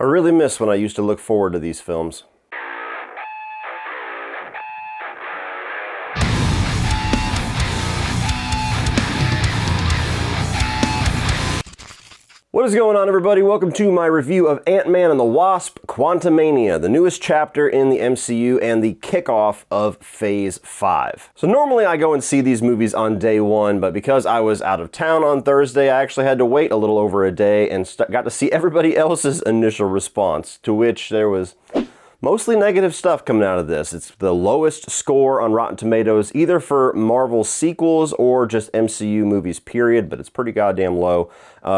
really miss when I used to look forward to these films. What is going on, everybody? Welcome to my review of Ant-Man and the Wasp: Quantumania, the newest chapter in the MCU and the kickoff of Phase 5. So normally I go and see these movies on day one, but because I was out of town on Thursday, I actually had to wait a little over a day and got to see everybody else's initial response, to which there was mostly negative stuff coming out of this. It's the lowest score on Rotten Tomatoes, either for Marvel sequels or just MCU movies, period, but it's pretty goddamn low.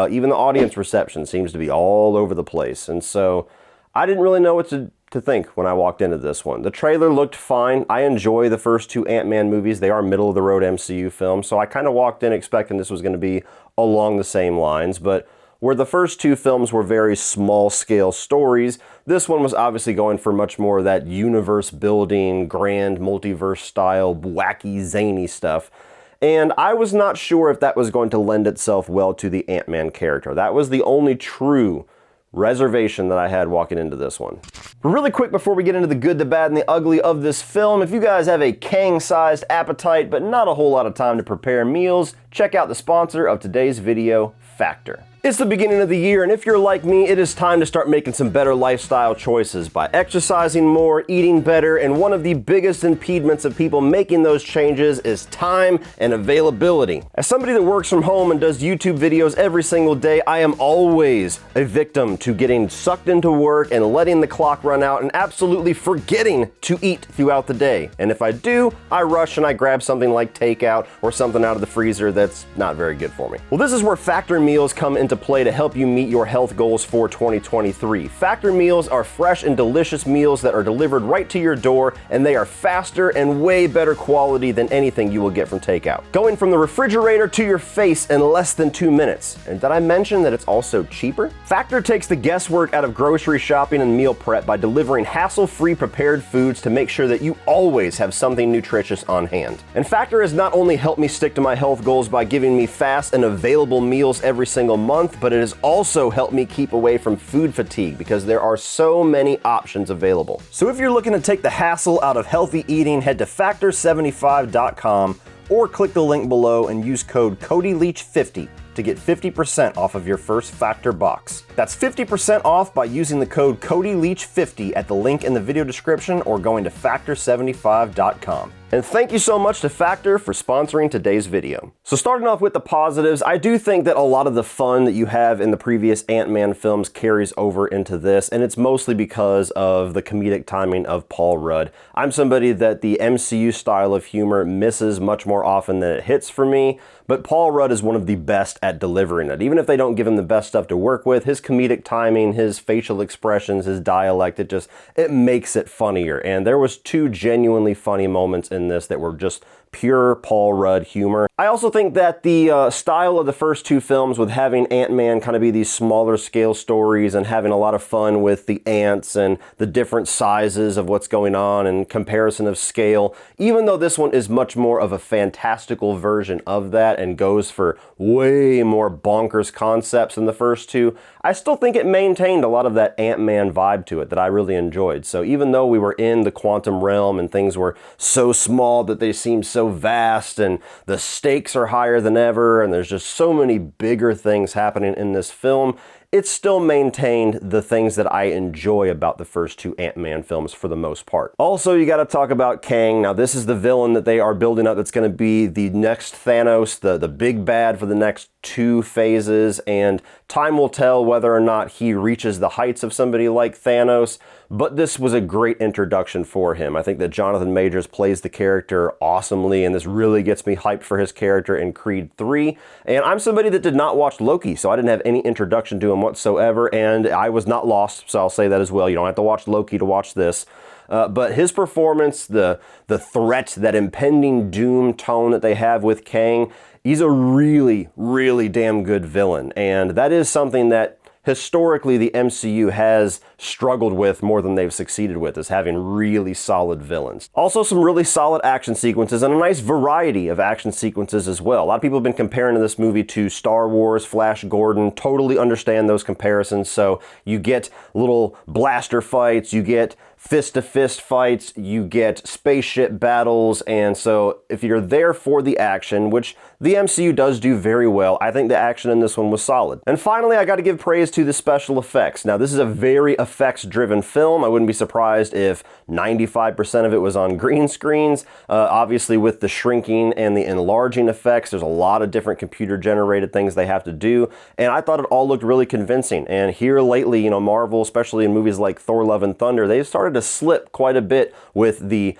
Even the audience reception seems to be all over the place, and so I didn't really know what to think when I walked into this one. The trailer looked fine. I enjoy the first two Ant-Man movies. They are middle-of-the-road MCU films, so I kind of walked in expecting this was going to be along the same lines, but where the first two films were very small-scale stories, this one was obviously going for much more of that universe-building, grand multiverse-style, wacky, zany stuff. And I was not sure if that was going to lend itself well to the Ant-Man character. That was the only true reservation that I had walking into this one. But really quick before we get into the good, the bad, and the ugly of this film, if you guys have a Kang-sized appetite but not a whole lot of time to prepare meals, check out the sponsor of today's video, Factor. It's the beginning of the year, and if you're like me, it is time to start making some better lifestyle choices by exercising more, eating better, and one of the biggest impediments of people making those changes is time and availability. As somebody that works from home and does YouTube videos every single day, I am always a victim to getting sucked into work and letting the clock run out and absolutely forgetting to eat throughout the day. And if I do, I rush and I grab something like takeout or something out of the freezer that's not very good for me. Well, this is where Factor meals come into play to help you meet your health goals for 2023. Factor meals are fresh and delicious meals that are delivered right to your door, and they are faster and way better quality than anything you will get from takeout. Going from the refrigerator to your face in less than 2 minutes. And did I mention that it's also cheaper? Factor takes the guesswork out of grocery shopping and meal prep by delivering hassle-free prepared foods to make sure that you always have something nutritious on hand. And Factor has not only helped me stick to my health goals by giving me fast and available meals every single month, but it has also helped me keep away from food fatigue because there are so many options available. So if you're looking to take the hassle out of healthy eating, head to factor75.com or click the link below and use code CodyLeach50 to get 50% off of your first Factor box. That's 50% off by using the code CodyLeach50 at the link in the video description or going to factor75.com. And thank you so much to Factor for sponsoring today's video. So starting off with the positives, I do think that a lot of the fun that you have in the previous Ant-Man films carries over into this, and it's mostly because of the comedic timing of Paul Rudd. I'm somebody that the MCU style of humor misses much more often than it hits for me, but Paul Rudd is one of the best at delivering it. Even if they don't give him the best stuff to work with, his comedic timing, his facial expressions, his dialect, it makes it funnier. And there was two genuinely funny moments in this that were just pure Paul Rudd humor. I also think that the style of the first two films, with having Ant-Man kind of be these smaller scale stories and having a lot of fun with the ants and the different sizes of what's going on and comparison of scale, even though this one is much more of a fantastical version of that and goes for way more bonkers concepts than the first two, I still think it maintained a lot of that Ant-Man vibe to it that I really enjoyed. So even though we were in the quantum realm and things were so small that they seemed so vast and the stakes are higher than ever and there's just so many bigger things happening in this film, it still maintained the things that I enjoy about the first two Ant-Man films for the most part. Also, you gotta talk about Kang. Now, this is the villain that they are building up that's gonna be the next Thanos, the big bad for the next two phases, and time will tell whether or not he reaches the heights of somebody like Thanos, but this was a great introduction for him. I think that Jonathan Majors plays the character awesomely, and this really gets me hyped for his character in Creed 3. And I'm somebody that did not watch Loki, so I didn't have any introduction to him whatsoever, and I was not lost, so I'll say that as well. You don't have to watch Loki to watch this. But his performance, the threat, that impending doom tone that they have with Kang, he's a really, really damn good villain. And that is something that historically the MCU has struggled with more than they've succeeded with, is having really solid villains. Also some really solid action sequences and a nice variety of action sequences as well. A lot of people have been comparing this movie to Star Wars, Flash Gordon. Totally understand those comparisons. So you get little blaster fights, you get fist-to-fist fights, you get spaceship battles, and so if you're there for the action, which the MCU does do very well, I think the action in this one was solid. And finally, I gotta give praise to the special effects. Now, this is a very effects-driven film. I wouldn't be surprised if 95% of it was on green screens. Obviously, with the shrinking and the enlarging effects, there's a lot of different computer-generated things they have to do, and I thought it all looked really convincing. And here lately, you know, Marvel, especially in movies like Thor: Love and Thunder, they've started to slip quite a bit with the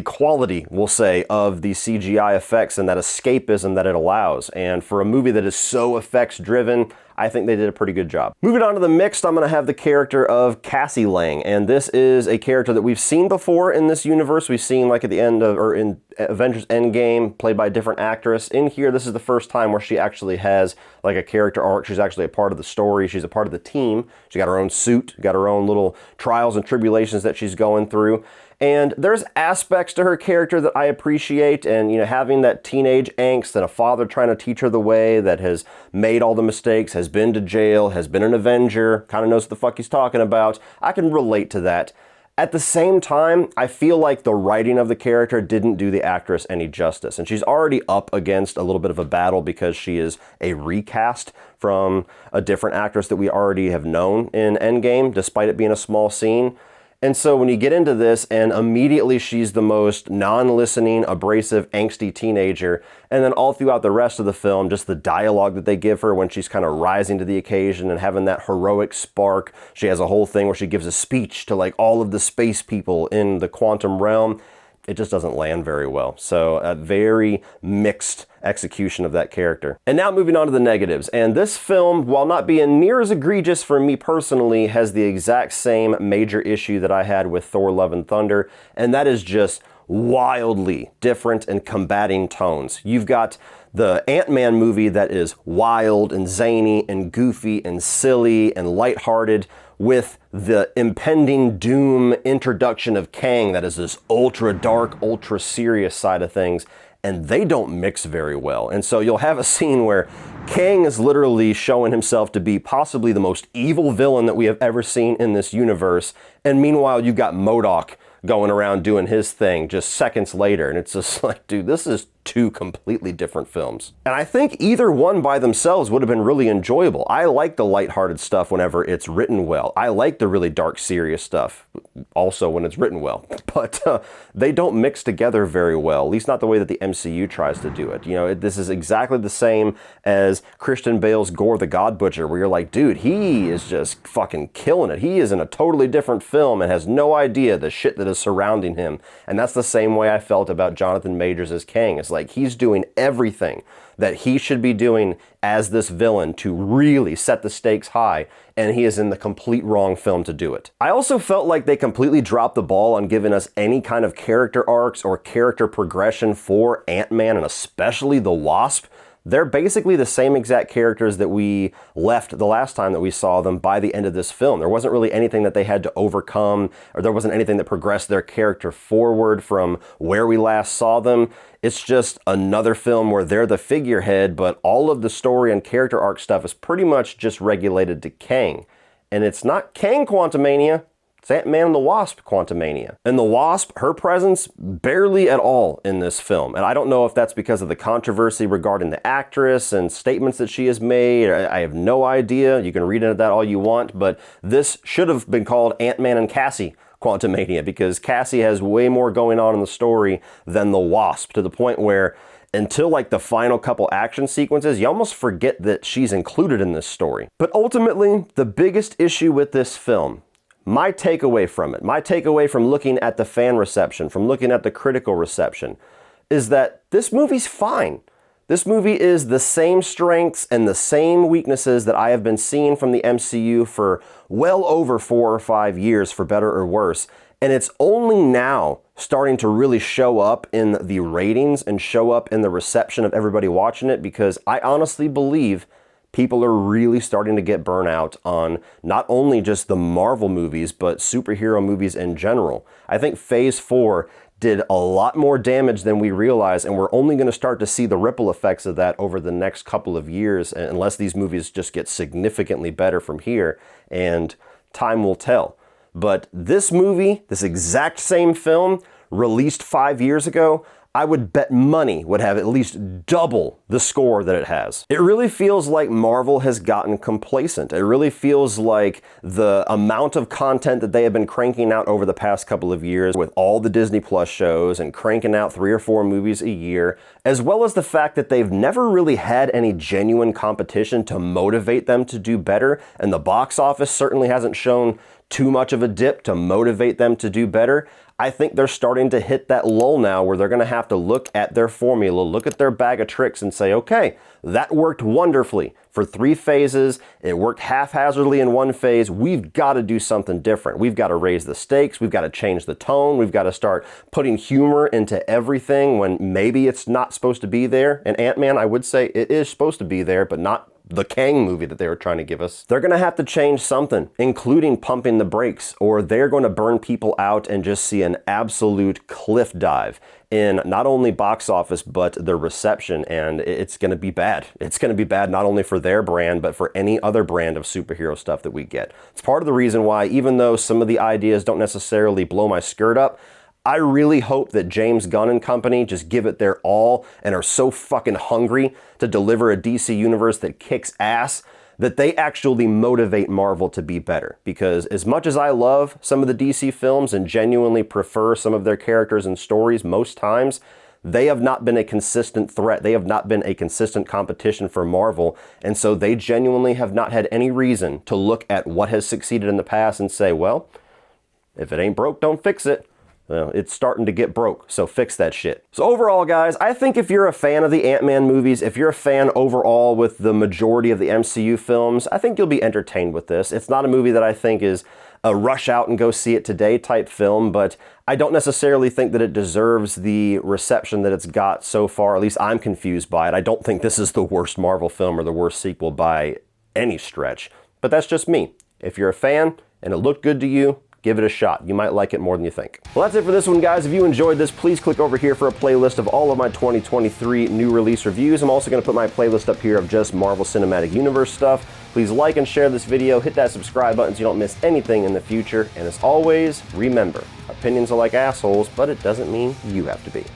quality, we'll say, of the CGI effects and that escapism that it allows. And for a movie that is so effects driven, I think they did a pretty good job. Moving on to the mixed, I'm going to have the character of Cassie Lang, and this is a character that we've seen before in this universe. We've seen like at the end of, or in Avengers Endgame, played by a different actress. In here, this is the first time where she actually has like a character arc. She's actually a part of the story. She's a part of the team. She got her own suit, got her own little trials and tribulations that she's going through. And there's aspects to her character that I appreciate, and, you know, having that teenage angst and a father trying to teach her the way, that has made all the mistakes, has been to jail, has been an Avenger, kind of knows what the fuck he's talking about. I can relate to that. At the same time, I feel like the writing of the character didn't do the actress any justice, and she's already up against a little bit of a battle because she is a recast from a different actress that we already have known in Endgame, despite it being a small scene. And so when you get into this, and immediately she's the most non-listening, abrasive, angsty teenager, and then all throughout the rest of the film, just the dialogue that they give her when she's kind of rising to the occasion and having that heroic spark. She has a whole thing where she gives a speech to like all of the space people in the quantum realm. It just doesn't land very well. So a very mixed execution of that character. And now moving on to the negatives. And this film, while not being near as egregious for me personally, has the exact same major issue that I had with Thor: Love and Thunder, and that is just wildly different and combating tones. You've got the Ant-Man movie that is wild and zany and goofy and silly and lighthearted, with the impending doom introduction of Kang that is this ultra dark, ultra serious side of things, and they don't mix very well. And so you'll have a scene where Kang is literally showing himself to be possibly the most evil villain that we have ever seen in this universe, and meanwhile you've got MODOK going around doing his thing just seconds later, and it's just like, dude, this is two completely different films. And I think either one by themselves would have been really enjoyable. I like the lighthearted stuff whenever it's written well. I like the really dark, serious stuff also when it's written well. But they don't mix together very well, at least not the way that the MCU tries to do it. You know, this is exactly the same as Christian Bale's Gore the God Butcher, where you're like, dude, he is just fucking killing it. He is in a totally different film and has no idea the shit that is surrounding him. And that's the same way I felt about Jonathan Majors as Kang. It's like he's doing everything that he should be doing as this villain to really set the stakes high, and he is in the complete wrong film to do it. I also felt like they completely dropped the ball on giving us any kind of character arcs or character progression for Ant-Man, and especially the Wasp. They're basically the same exact characters that we left the last time that we saw them by the end of this film. There wasn't really anything that they had to overcome, or there wasn't anything that progressed their character forward from where we last saw them. It's just another film where they're the figurehead, but all of the story and character arc stuff is pretty much just regulated to Kang. And it's not Kang Quantumania, it's Ant-Man and the Wasp Quantumania. And the Wasp, her presence, barely at all in this film. And I don't know if that's because of the controversy regarding the actress and statements that she has made. I have no idea. You can read into that all you want, but this should have been called Ant-Man and Cassie Quantumania, because Cassie has way more going on in the story than the Wasp, to the point where until like the final couple action sequences, you almost forget that she's included in this story. But ultimately, the biggest issue with this film, my takeaway from it, my takeaway from looking at the fan reception, from looking at the critical reception, is that this movie's fine. This movie is the same strengths and the same weaknesses that I have been seeing from the MCU for well over 4 or 5 years, for better or worse. And it's only now starting to really show up in the ratings and show up in the reception of everybody watching it, because I honestly believe people are really starting to get burnt out on not only just the Marvel movies, but superhero movies in general. I think Phase 4 did a lot more damage than we realize, and we're only going to start to see the ripple effects of that over the next couple of years, unless these movies just get significantly better from here, and time will tell. But this movie, this exact same film, released 5 years ago, I would bet money would have at least double the score that it has. It really feels like Marvel has gotten complacent. It really feels like the amount of content that they have been cranking out over the past couple of years with all the Disney Plus shows and cranking out 3 or 4 movies a year, as well as the fact that they've never really had any genuine competition to motivate them to do better, and the box office certainly hasn't shown too much of a dip to motivate them to do better. I think they're starting to hit that lull now where they're going to have to look at their formula, look at their bag of tricks and say, okay, that worked wonderfully for 3 phases. It worked haphazardly in 1 phase. We've got to do something different. We've got to raise the stakes. We've got to change the tone. We've got to start putting humor into everything when maybe it's not supposed to be there. And Ant-Man, I would say it is supposed to be there, but not the Kang movie that they were trying to give us. They're going to have to change something, including pumping the brakes, or they're going to burn people out and just see an absolute cliff dive in not only box office, but the reception, and it's going to be bad. It's going to be bad not only for their brand, but for any other brand of superhero stuff that we get. It's part of the reason why, even though some of the ideas don't necessarily blow my skirt up, I really hope that James Gunn and company just give it their all and are so fucking hungry to deliver a DC universe that kicks ass that they actually motivate Marvel to be better. Because as much as I love some of the DC films and genuinely prefer some of their characters and stories most times, they have not been a consistent threat. They have not been a consistent competition for Marvel. And so they genuinely have not had any reason to look at what has succeeded in the past and say, well, if it ain't broke, don't fix it. Well, it's starting to get broke, so fix that shit. So overall, guys, I think if you're a fan of the Ant-Man movies, if you're a fan overall with the majority of the MCU films, I think you'll be entertained with this. It's not a movie that I think is a rush out and go see it today type film, but I don't necessarily think that it deserves the reception that it's got so far. At least I'm confused by it. I don't think this is the worst Marvel film or the worst sequel by any stretch, but that's just me. If you're a fan and it looked good to you, give it a shot. You might like it more than you think. Well, that's it for this one, guys. If you enjoyed this, please click over here for a playlist of all of my 2023 new release reviews. I'm also going to put my playlist up here of just Marvel Cinematic Universe stuff. Please like and share this video. Hit that subscribe button so you don't miss anything in the future. And as always, remember, opinions are like assholes, but it doesn't mean you have to be.